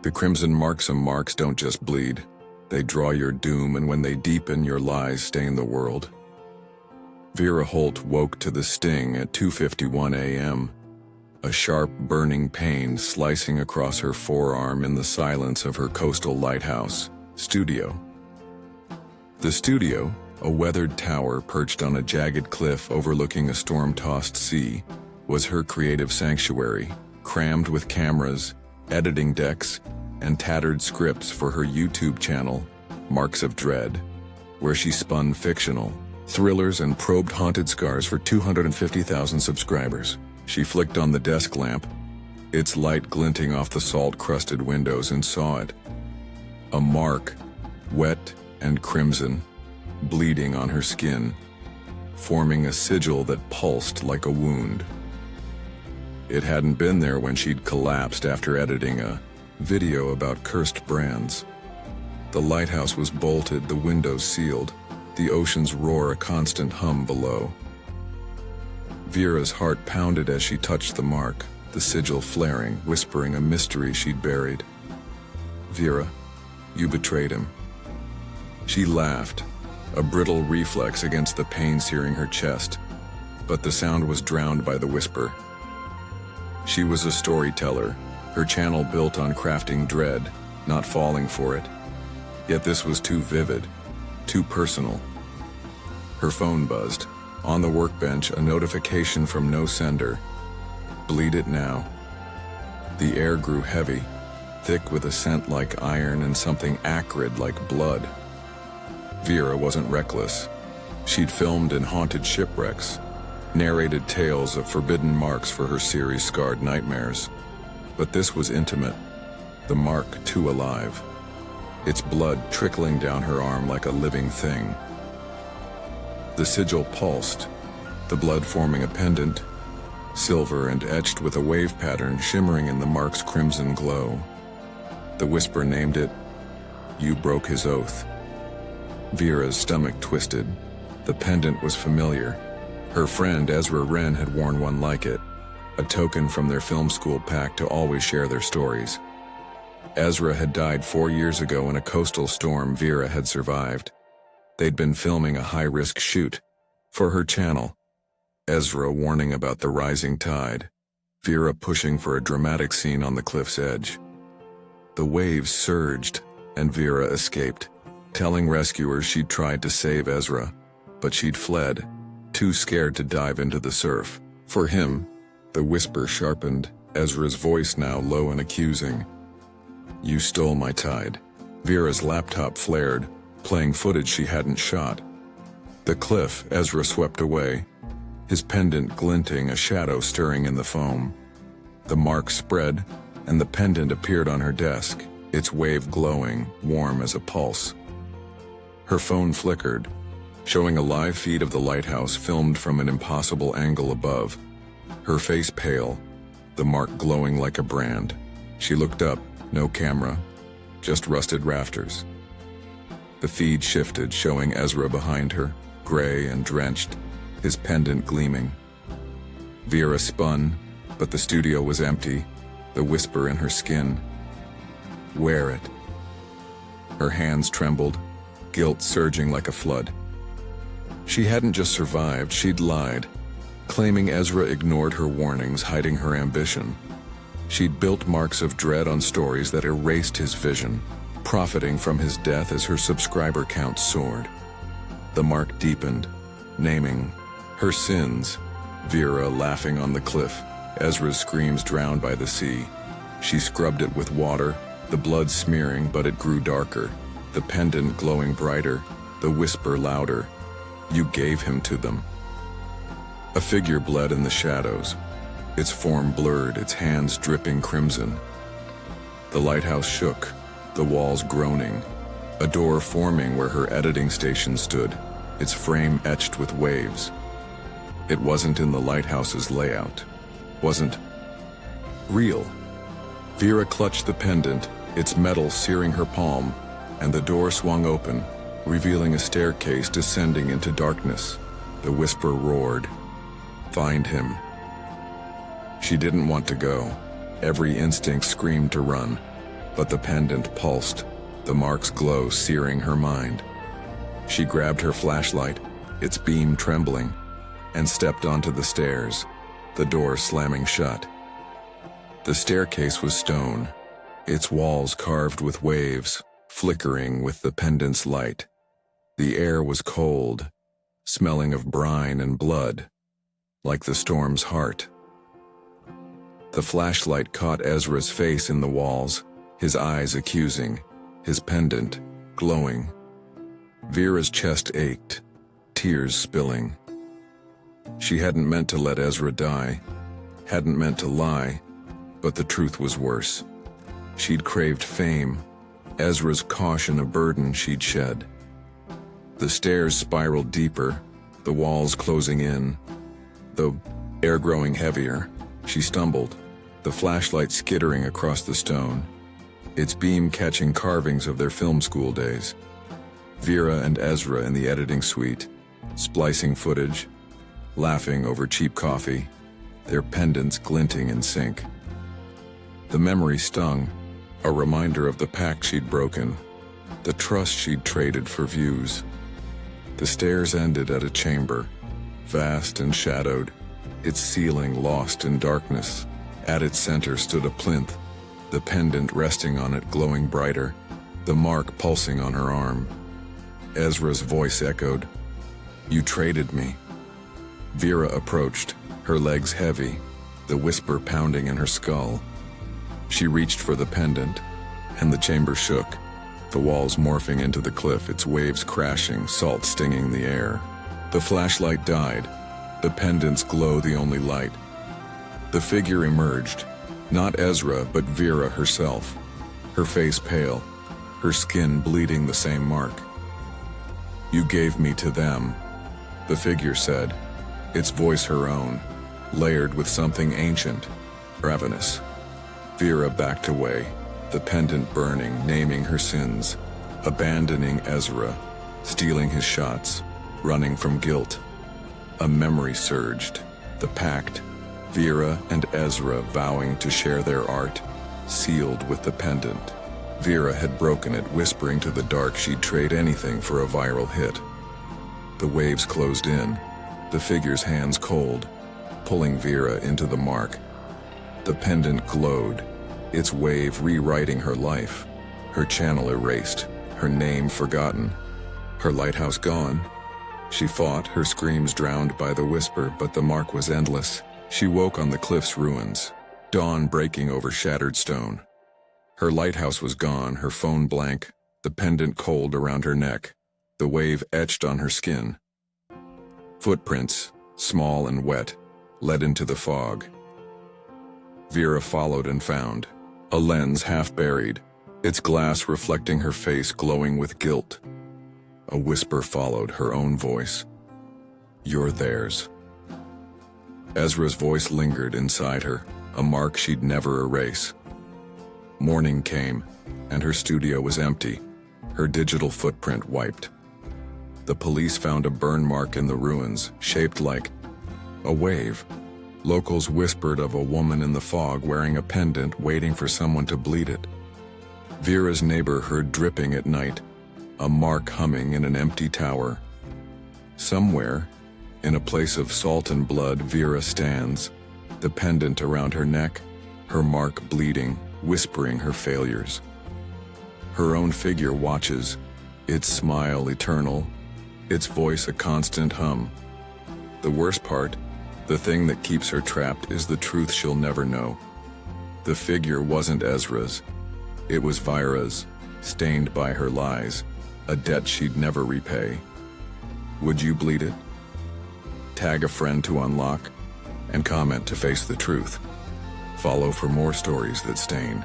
The crimson marks don't just bleed. They draw your doom, and when they deepen, your lies stain the world. Vira Holt woke to the sting at 2:51 a.m. A sharp, burning pain slicing across her forearm in the silence of her coastal lighthouse studio. The studio, a weathered tower perched on a jagged cliff overlooking a storm-tossed sea, was her creative sanctuary, crammed with cameras, editing decks, and tattered scripts for her YouTube channel, Marks of Dread, where she spun fictional thrillers and probed haunted scars for 250,000 subscribers. She flicked on the desk lamp, its light glinting off the salt-crusted windows, and saw it. A mark, wet and crimson, bleeding on her skin, forming a sigil that pulsed like a wound. It hadn't been there when she'd collapsed after editing a video about cursed brands. The lighthouse was bolted, the windows sealed, the ocean's roar a constant hum below. Vira's heart pounded as she touched the mark, the sigil flaring, whispering a mystery she'd buried. "Vira, you betrayed him." She laughed, a brittle reflex against the pain searing her chest, but the sound was drowned by the whisper. She was a storyteller, her channel built on crafting dread, not falling for it. Yet this was too vivid, too personal. Her phone buzzed. On the workbench, a notification from no sender. Bleed it now. The air grew heavy, thick with a scent like iron and something acrid like blood. Vira wasn't reckless. She'd filmed in haunted shipwrecks, narrated tales of forbidden marks for her series Scarred Nightmares. But this was intimate, the mark too alive, its blood trickling down her arm like a living thing. The sigil pulsed, the blood forming a pendant, silver and etched with a wave pattern shimmering in the mark's crimson glow. The whisper named it, "You broke his oath." Vira's stomach twisted. The pendant was familiar. Her friend Ezra Wren had worn one like it, a token from their film school pact to always share their stories. Ezra had died 4 years ago in a coastal storm. Vira had survived. They'd been filming a high-risk shoot for her channel. Ezra warning about the rising tide, Vira pushing for a dramatic scene on the cliff's edge. The waves surged, and Vira escaped, telling rescuers she'd tried to save Ezra, but she'd fled, too scared to dive into the surf. For him, the whisper sharpened, Ezra's voice now low and accusing. "You stole my tide." Vira's laptop flared, playing footage she hadn't shot. The cliff, Ezra swept away, his pendant glinting, a shadow stirring in the foam. The mark spread, and the pendant appeared on her desk, its wave glowing, warm as a pulse. Her phone flickered, showing a live feed of the lighthouse filmed from an impossible angle above. Her face pale, the mark glowing like a brand. She looked up, no camera, just rusted rafters. The feed shifted, showing Ezra behind her, gray and drenched, his pendant gleaming. Vira spun, but the studio was empty, the whisper in her skin. "Wear it." Her hands trembled, guilt surging like a flood. She hadn't just survived, she'd lied, claiming Ezra ignored her warnings, hiding her ambition. She'd built Marks of Dread on stories that erased his vision, profiting from his death as her subscriber count soared. The mark deepened, naming her sins. Vira laughing on the cliff, Ezra's screams drowned by the sea. She scrubbed it with water, the blood smearing, but it grew darker, the pendant glowing brighter, the whisper louder. "You gave him to them." A figure bled in the shadows, its form blurred, its hands dripping crimson. The lighthouse shook, the walls groaning, a door forming where her editing station stood, its frame etched with waves. It wasn't in the lighthouse's layout, wasn't real. Vira clutched the pendant, its metal searing her palm, and the door swung open, revealing a staircase descending into darkness. The whisper roared, "Find him." She didn't want to go. Every instinct screamed to run. But the pendant pulsed, the mark's glow searing her mind. She grabbed her flashlight, its beam trembling, and stepped onto the stairs, the door slamming shut. The staircase was stone, its walls carved with waves, flickering with the pendant's light. The air was cold, smelling of brine and blood, like the storm's heart. The flashlight caught Ezra's face in the walls, his eyes accusing, his pendant glowing. Vira's chest ached, tears spilling. She hadn't meant to let Ezra die, hadn't meant to lie, but the truth was worse. She'd craved fame, Ezra's caution a burden she'd shed. The stairs spiraled deeper, the walls closing in. The air growing heavier, she stumbled, the flashlight skittering across the stone, its beam catching carvings of their film school days. Vira and Ezra in the editing suite, splicing footage, laughing over cheap coffee, their pendants glinting in sync. The memory stung, a reminder of the pact she'd broken, the trust she'd traded for views. The stairs ended at a chamber, vast and shadowed, its ceiling lost in darkness. At its center stood a plinth, the pendant resting on it glowing brighter, the mark pulsing on her arm. Ezra's voice echoed, "You traded me." Vira approached, her legs heavy, the whisper pounding in her skull. She reached for the pendant, and the chamber shook, the walls morphing into the cliff, its waves crashing, salt stinging the air. The flashlight died, the pendant's glow the only light. The figure emerged, not Ezra but Vira herself, her face pale, her skin bleeding the same mark. "You gave me to them," the figure said, its voice her own, layered with something ancient, ravenous. Vira backed away, the pendant burning, naming her sins, abandoning Ezra, stealing his shots, running from guilt. A memory surged, the pact, Vira and Ezra vowing to share their art, sealed with the pendant. Vira had broken it, whispering to the dark she'd trade anything for a viral hit. The waves closed in, the figure's hands cold, pulling Vira into the mark. The pendant glowed, its wave rewriting her life, her channel erased, her name forgotten, her lighthouse gone. She fought, her screams drowned by the whisper, but the mark was endless. She woke on the cliff's ruins, dawn breaking over shattered stone. Her lighthouse was gone, her phone blank, the pendant cold around her neck, the wave etched on her skin. Footprints, small and wet, led into the fog. Vira followed and found a lens half buried, its glass reflecting her face glowing with guilt. A whisper followed, her own voice. "You're theirs." Ezra's voice lingered inside her, a mark she'd never erase. Morning came, and her studio was empty, her digital footprint wiped. The police found a burn mark in the ruins, shaped like a wave. Locals whispered of a woman in the fog wearing a pendant, waiting for someone to bleed it. Vira's neighbor heard dripping at night, a mark humming in an empty tower. Somewhere, in a place of salt and blood, Vira stands, the pendant around her neck, her mark bleeding, whispering her failures. Her own figure watches, its smile eternal, its voice a constant hum. The worst part, the thing that keeps her trapped, is the truth she'll never know. The figure wasn't Ezra's, it was Vira's, stained by her lies, a debt she'd never repay. Would you bleed it? Tag a friend to unlock, and comment to face the truth. Follow for more stories that stain.